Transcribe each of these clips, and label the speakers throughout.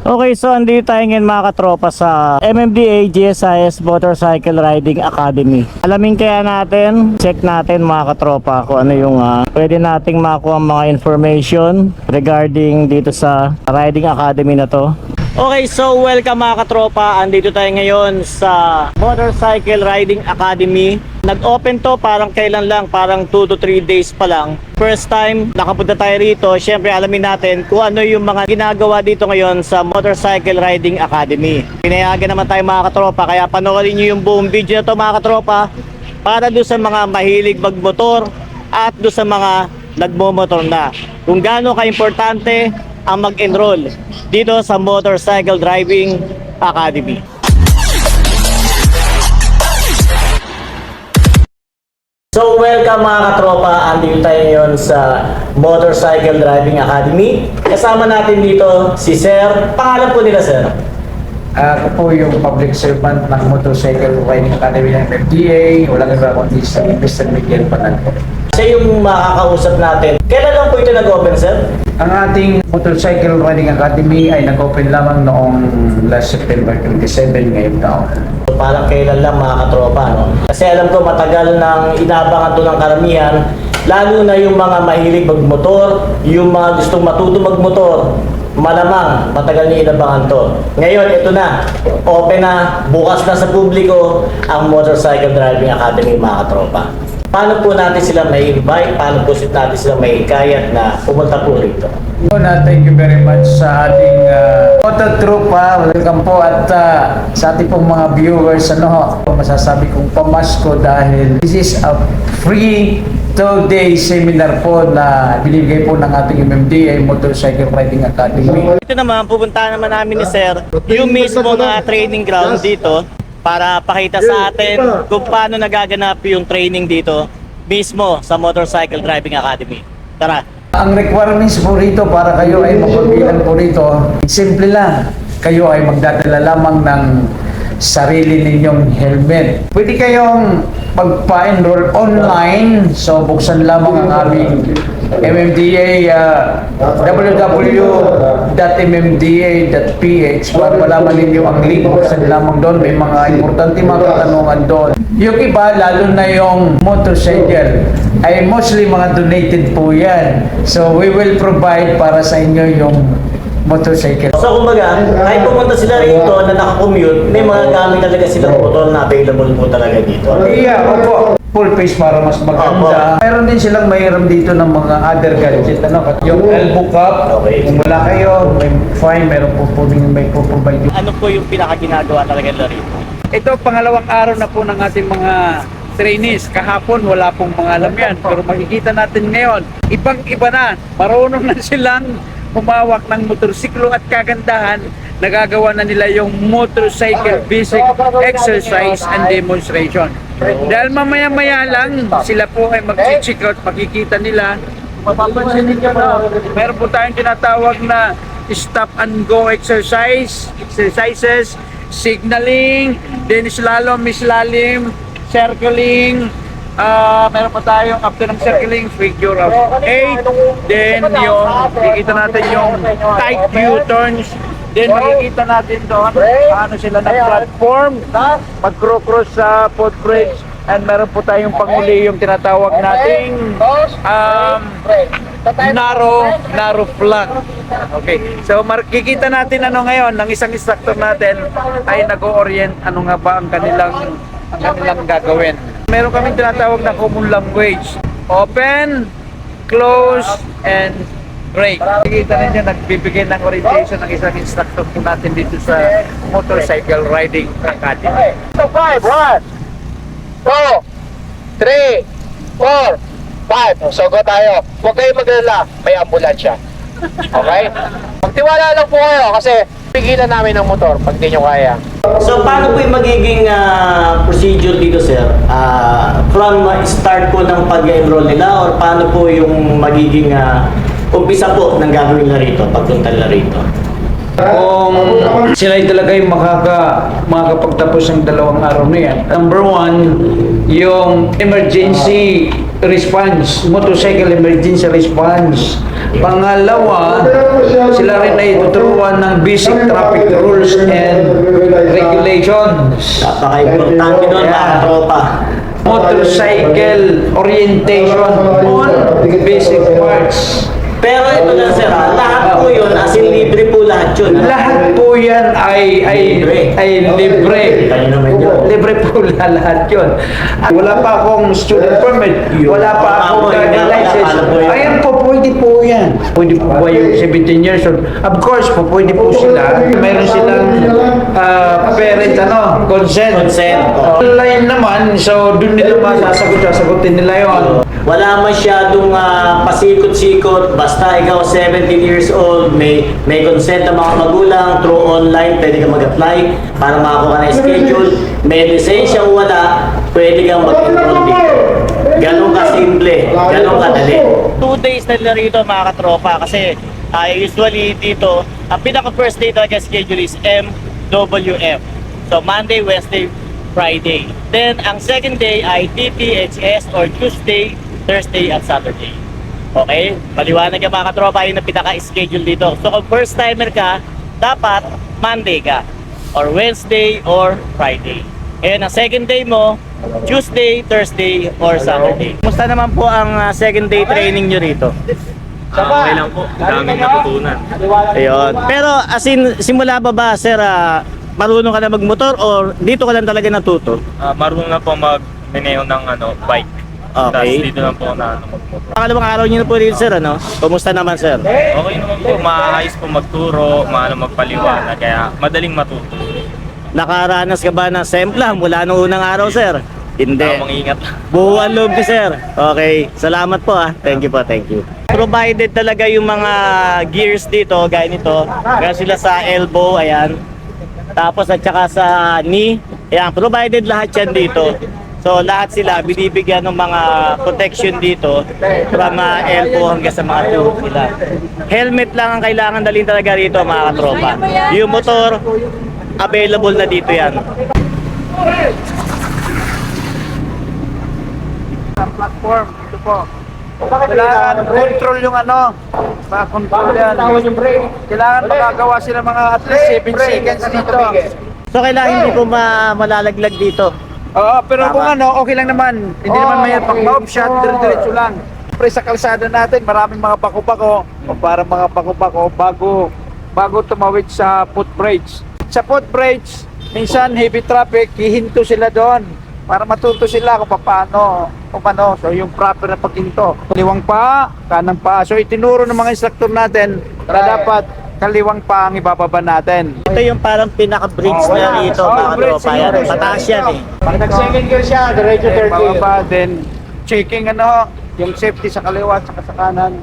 Speaker 1: Okay, so andito tayo ngayon mga katropa sa MMDA GSIS Motorcycle Riding Academy. Alamin kaya natin, check natin mga katropa kung ano yung pwede nating makuha mga information regarding dito sa Riding Academy na to. Okay, so welcome mga katropa. Andito tayo ngayon sa Motorcycle Riding Academy. Nag-open to parang kailan lang, parang 2 to 3 days pa lang. First time nakapunta tayo rito, syempre alamin natin kung ano yung mga ginagawa dito ngayon sa Motorcycle Riding Academy. Pinayagan naman tayo mga katropa, kaya panoorin nyo yung buong video na to mga katropa para doon sa mga mahilig magmotor at doon sa mga nagmomotor na. Kung gaano ka-importante ang mag-enroll dito sa Motorcycle Driving Academy. So welcome mga katropa, andito tayo ngayon sa Motorcycle Driving Academy. Kasama natin dito si Sir. Pangalan po nila Sir?
Speaker 2: Ako po yung public servant ng Motorcycle Riding Academy ng MMDA. Walang iba kundi si Mr. Miguel Panalco.
Speaker 1: Siya yung makakausap natin. Kailan lang po ito nag-open Sir?
Speaker 2: Ang ating Motorcycle Riding Academy ay nag-open lamang noong last September 27 ngayong taon.
Speaker 1: So, parang kailan lang mga katropa, no? Kasi alam ko matagal nang inabangan to ng karamihan, lalo na yung mga mahilig magmotor, yung mga gustong matuto magmotor, malamang matagal niyo inabangan to. Ngayon, ito na, open na, bukas na sa publiko ang Motorcycle Driving Academy mga katropa. Paano po natin sila may invite? Paano po natin sila may hikayat na pumunta po rito?
Speaker 2: Thank you very much sa ating Moto Tropa. Welcome po at sa ating pong mga viewers. Masasabi kong pamasko dahil this is a free 2-day seminar po na binibigay po ng ating MMDA Motorcycle Riding Academy.
Speaker 1: Ito naman, pupunta naman namin ni Sir yung mismo na training ground dito para pakita sa atin kung paano nagaganap yung training dito mismo sa Motorcycle Driving Academy. Tara!
Speaker 2: Ang requirements po rito para kayo ay mapagbilan po rito, simple lang. Kayo ay magdadala lamang ng sarili ninyong helmet. Pwede kayong magpa-enroll online. So buksan lamang ang aming MMDA www.mmda.ph para malaman ninyo ang link. Buksan lamang doon. May mga importante mga katanungan doon. Yung iba, lalo na yung motorcycle, ay mostly mga donated po yan. So we will provide para sa inyo yung motorcycle.
Speaker 1: So kumbaga, kahit pumunta sila rito na nakakommute, may mga gamit talaga silang motor na available po talaga dito.
Speaker 2: Yeah, opo. Full face para mas maganda. Mayroon din silang mayroon dito ng mga other gadget. Yung elbow cup,
Speaker 1: Okay.
Speaker 2: kung wala kayo, may fine, meron po po may provide.
Speaker 1: Ano po yung pinakaginagawa talaga nila rito?
Speaker 2: Ito, pangalawang araw na po ng ating mga trainees. Kahapon, wala pong mga alam yan. Pero makikita natin ngayon, ibang-iba na. Marunong na silang humawak ng motorsiklo at kagandahan, nagagawa na nila yung motorcycle basic exercise and demonstration. Dahil mamaya-maya lang, sila po ay mag-check out, makikita nila. Mapapansin ninyo na, meron po tayong tinatawag na stop and go exercises, signaling, then slalom, mislalim, circling, meron pa tayong after ng circling, figure of 8, then yung makikita natin yung tight U-turns, then makikita natin doon paano sila nag-platform, mag-cross sa foot brakes, and meron po tayong panguli yung tinatawag nating narrow flag. Okay, so makikita natin ngayon ng isang instructor natin ay nag-o-orient ano nga ba ang kanilang gagawin. Meron kaming tinatawag na common language. Open, close, and break. Nakikita ninyo, nagbibigay ng orientation ng isang instructor po natin dito sa Motorcycle Riding Academy. So 5, 1, 2, 3, 4, 5. So go tayo. Huwag kayong maglala, may ambulansya. Okay? Magtiwala lang po kayo kasi pigilan namin ng motor pag di nyo kaya.
Speaker 1: So paano po yung magiging procedure dito Sir? From start po ng pag-enroll nila or paano po yung magiging umpisa po ng gagawin nila rito, pagpunta nila rito?
Speaker 2: Kung sila ay talaga yung makakapagtapos ng 2 araw na yan. Number 1, yung emergency response, motorcycle emergency response. Pangalawa, sila rin ay tuturuan ng basic traffic rules and regulations.
Speaker 1: Napaka-importante nun mga katropa.
Speaker 2: Motorcycle orientation on basic parts.
Speaker 1: Pero ito na sir, lahat po yun, as in libre po lahat yun.
Speaker 2: Lahat po yan ay libre. Libre po lahat yun. At wala pa akong student permit, wala pa akong driving license. Ayan po, pwede po yan. Pwede po ba yung 17 years old? Of course po, pwede po sila. Mayroon silang parent, consent. Online naman, so dun nila sasagutin nila yun.
Speaker 1: Wala masyadong pasikot-sikot, basta ikaw 17 years old, may consent ang mga magulang, through online, pwede kang mag-apply para makakuha ka ng schedule. May lisensya o wala, pwede kang mag-enroll dito. Ganun ka simple, ganun ka dali. 2 days na nila rito mga katropa kasi usually dito, ang pinaka first day talaga schedule is MWF. So Monday, Wednesday, Friday. Then ang second day ay TTHS or Tuesday, Thursday at Saturday. Okay? Paliwanag ka mga katropa yung pinaka-schedule dito. So kung first timer ka, dapat Monday ka or Wednesday or Friday. Ngayon ang second day mo, Tuesday, Thursday or Saturday. Kumusta naman po ang second day training nyo rito?
Speaker 3: Okay lang po. Daming natutunan.
Speaker 1: Ayun. Pero as in, simula ba sir, marunong ka na magmotor or dito ka lang talaga natuto?
Speaker 3: Marunong na po mag-maneho ng bike.
Speaker 1: Okay.
Speaker 3: Tapos dito lang po na magmotor.
Speaker 1: Pangalawang araw nyo na po rin sir, ano? Kumusta naman sir?
Speaker 3: Okay naman po. Maayos po magturo, magpaliwanag. Kaya madaling matuto.
Speaker 1: Nakaranas ka ba ng sempla mula nung unang araw sir? Hindi.
Speaker 3: Tamang ingat.
Speaker 1: Buwan loob ni sir. Okay. Salamat po Thank you po, thank you. Provided talaga yung mga gears dito, gaya nito. Gaya sila sa elbow, ayan. Tapos at saka sa knee. Ayan, provided lahat yan dito. So lahat sila binibigyan ng mga protection dito from elbow hanggang sa mga tuhod nila. Helmet lang ang kailangan dalhin talaga rito mga katropa. Yung motor, available na dito yan.
Speaker 2: Platform, ito po. Kailangan control yung control yan. Kailangan makagawa sila mga at least 7 seconds dito.
Speaker 1: So kailangan hindi po malalaglag dito.
Speaker 2: Oo, pero kung okay lang naman. Hindi naman may pag-mouth shot, diretso lang. Pre sa kalsada natin, maraming mga bako-bako o parang mga bako-bako bago tumawid sa footbridge. Sa footbridge, minsan heavy traffic, hihinto sila doon para matuto sila kung paano. So yung proper na paghinto. Kaliwang pa, kanang pa. So itinuro ng mga instructor natin na dapat kaliwang pa ang ibababa natin.
Speaker 1: Ito yung parang pinaka-bridge na rito mga katropa. Yan, mataas yan
Speaker 2: Pag nag-second gear siya, diretso third gear. Bababa, then checking yung safety sa kaliwa at sa kanan.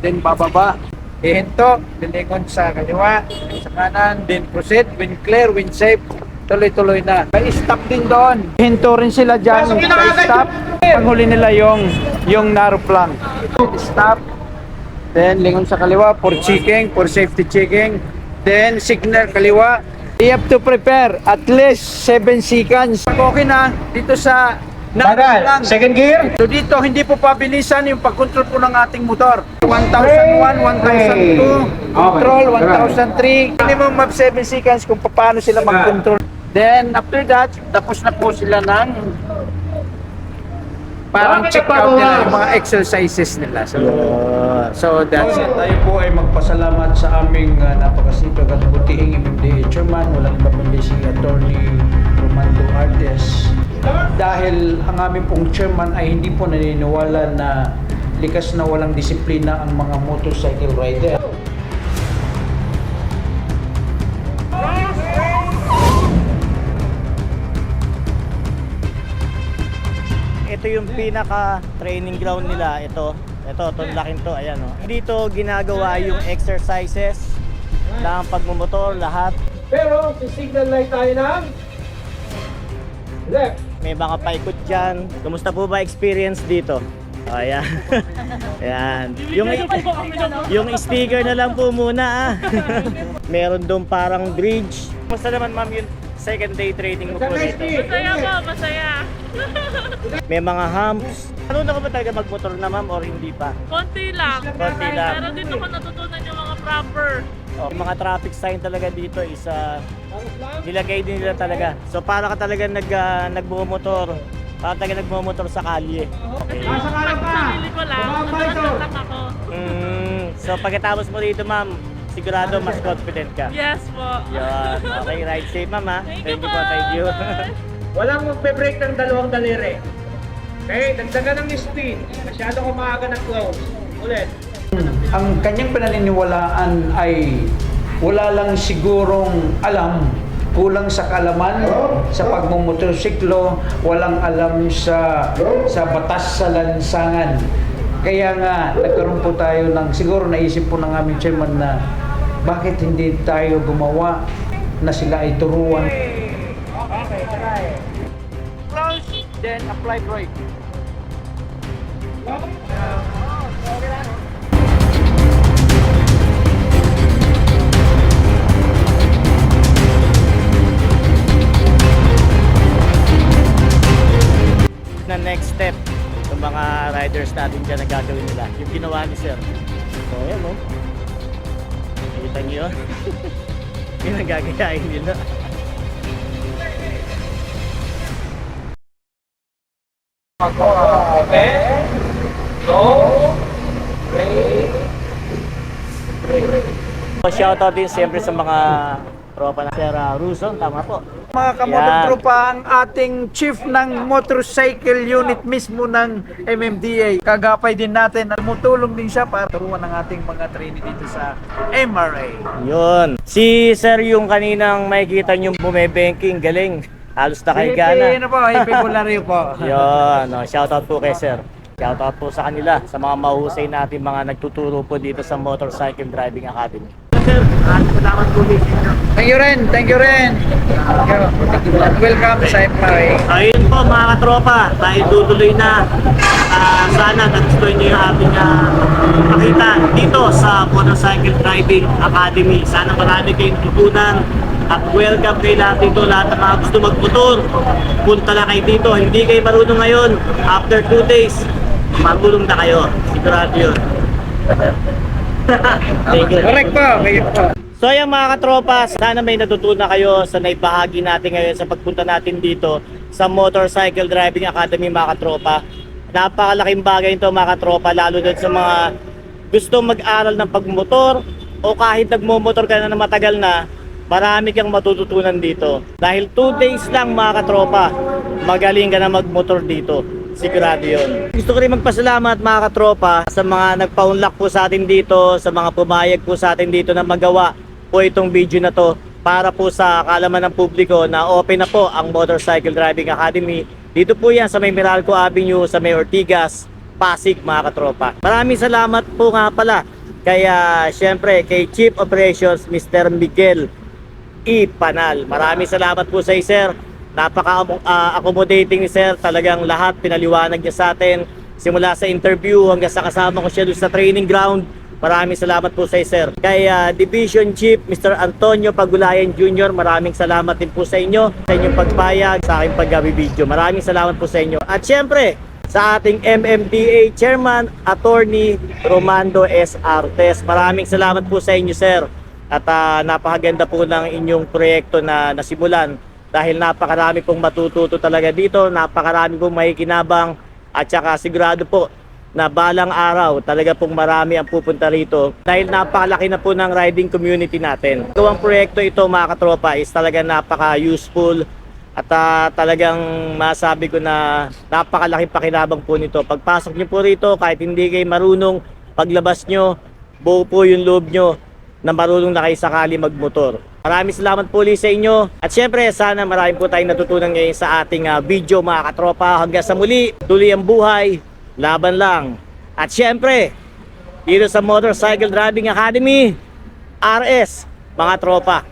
Speaker 2: Then bababa. Ihinto, lilingon sa kaliwa, sa kanan, then proceed, when clear, when safe, tuloy-tuloy na. May stop din doon. Hinto rin sila dyan sa stop. Panghuli nila yung narrow plank. Stop. Then lingon sa kaliwa for checking, for safety checking. Then signal kaliwa. You have to prepare at least 7 seconds. Okay na dito sa second gear. So dito hindi po pabilisan yung pag-control po ng ating motor. 1001, 1002, control 1003. Minimum of 7 seconds kung paano sila mag-control. Then after that, tapos na po sila ng parang check out nila yung mga exercises nila. So that's it. Tayo po ay magpasalamat sa aming napakasipag at butihing MMDA chairman, walang iba kundi si Attorney Romando Artes. Dahil ang aming pong chairman ay hindi po naniniwala na likas na walang disiplina ang mga motorcycle rider.
Speaker 1: Ito yung pinaka training ground nila. Ito itong laking to, ayan Dito ginagawa yung exercises ng pagmumotor, lahat.
Speaker 2: Pero si signal light tayo ng left.
Speaker 1: May mga paikot dyan. Kumusta po ba experience dito? Ayan. Ayan. Yung sticker na lang po muna Meron doon parang bridge. Kumusta naman ma'am yung second day trading mo po dito?
Speaker 4: Masaya po, masaya.
Speaker 1: May mga humps. Ano na ko ba talaga magmotor na ma'am or hindi pa?
Speaker 4: Konti lang.
Speaker 1: Konti lang.
Speaker 4: Pero dito ko natutunan yung mga proper.
Speaker 1: Oh, yung mga traffic sign talaga dito is nilagay din nila talaga. So para ka talaga nagmumotor. Para talaga nagmumotor sa kalye. Okay.
Speaker 4: Pag sarili ko lang, nagtatak ako.
Speaker 1: So pagkatapos mo dito ma'am, sigurado mas confident ka.
Speaker 4: Yes po.
Speaker 1: Yan. Okay, ride safe ma'am ha.
Speaker 4: Thank you po.
Speaker 1: Thank you.
Speaker 2: Walang magbe-break ng dalawang daliri. Okay, dagdagan ng speed. Masyado ko maaga ng close. Ulit. Ang kanyang pananiniwalaan ay wala lang sigurong alam, kulang sa kaalaman sa pagmumotorsiklo, walang alam sa batas sa lansangan. Kaya nga nagkaroon po tayo ng siguro naisip po ng aming chairman na bakit hindi tayo gumawa na sila ay turuan. Okay, try. Close, then apply brake.
Speaker 1: Na next step ng mga riders natin dyan na gagawin nila. Yung ginawa ni sir. So, ayan o. Nakita niyo yun? Yun ang gagayain nila.
Speaker 2: Okay. Go.
Speaker 1: Shoutout din siyempre sa mga tropa na Sir Ruson, tama po.
Speaker 2: Mga kamotor-tropa, ang ating chief ng motorcycle unit mismo ng MMDA. Kagapay din natin at tumutulong din siya para turuan ng ating mga trainee dito sa MRA.
Speaker 1: Yun. Si Sir yung kaninang makikita nyo bumebanking, galing. Halos nakahiga na.
Speaker 2: Ano po, ipibularyo po.
Speaker 1: Yun, shoutout po kay Sir. Shoutout po sa kanila, sa mga mahusay natin mga nagtuturo po dito sa Motorcycle Driving Academy. Sir, salamat po dito.
Speaker 2: Thank you rin, thank you rin. Welcome sa MRA.
Speaker 1: Ayun po mga katropa, tayo tutuloy na. Sana nagustuhan nyo yung ating makita dito sa Motorcycle Driving Academy. Sana marami kayong tutunan at welcome kayo lahat dito. Lahat ng mga gusto magmotor, punta na kayo dito. Hindi kayo marunong ngayon, after 2 days, marunong na kayo. Sigurado yun. Thank you.
Speaker 2: Correct po, kayo po.
Speaker 1: So ayan mga katropa, sana may natutunan kayo sa naibahagi natin ngayon sa pagpunta natin dito sa Motorcycle Driving Academy mga katropa. Napakalaking bagay ito mga katropa, lalo doon sa mga gusto mag-aral ng pagmotor o kahit nagmumotor ka na matagal na, marami kang matututunan dito. Dahil 2 days lang mga katropa, magaling ka na magmotor dito. Sigurado yun. Gusto ko rin magpasalamat mga katropa sa mga nagpa-unlock po sa atin dito, sa mga pumayag po sa atin dito na magawa po itong video na to para po sa kaalaman ng publiko na open na po ang Motorcycle Driving Academy. Dito po yan sa may Meralco Avenue, sa may Ortigas, Pasig mga katropa. Maraming salamat po nga pala kaya syempre kay Chief Operations Mr. Miguel E. Panal. Maraming salamat po sa sir. Napaka-accommodating ni sir. Talagang lahat pinaliwanag niya sa atin. Simula sa interview hanggang sa kasama ko siya doon sa training ground. Maraming salamat po sa sir. Kay Division Chief Mr. Antonio Pagulayan Jr. Maraming salamat din po sa inyo. Sa inyong pagpayag sa aking pag-video. Maraming salamat po sa inyo. At syempre sa ating MMDA Chairman Attorney Romando S. Artes. Maraming salamat po sa inyo sir. At napakaganda po ng inyong proyekto na nasimulan. Dahil napakarami pong matututo talaga dito, napakarami pong makikinabang at saka sigurado po na balang araw talaga pong marami ang pupunta rito dahil napakalaki na po ng riding community natin. Gawang proyekto ito mga katropa is talaga napaka-useful at talagang masabi ko na napakalaking pakinabang po nito. Pagpasok nyo po rito kahit hindi kayo marunong, paglabas nyo, buo po yung loob nyo na marunong na kayo sakali magmotor. Maraming salamat po ulit sa inyo. At syempre, sana marami po tayong natutunan ngayon sa ating video mga katropa. Hanggang sa muli, tuloy ang buhay, laban lang. At syempre, dito sa Motorcycle Driving Academy, RS, mga tropa.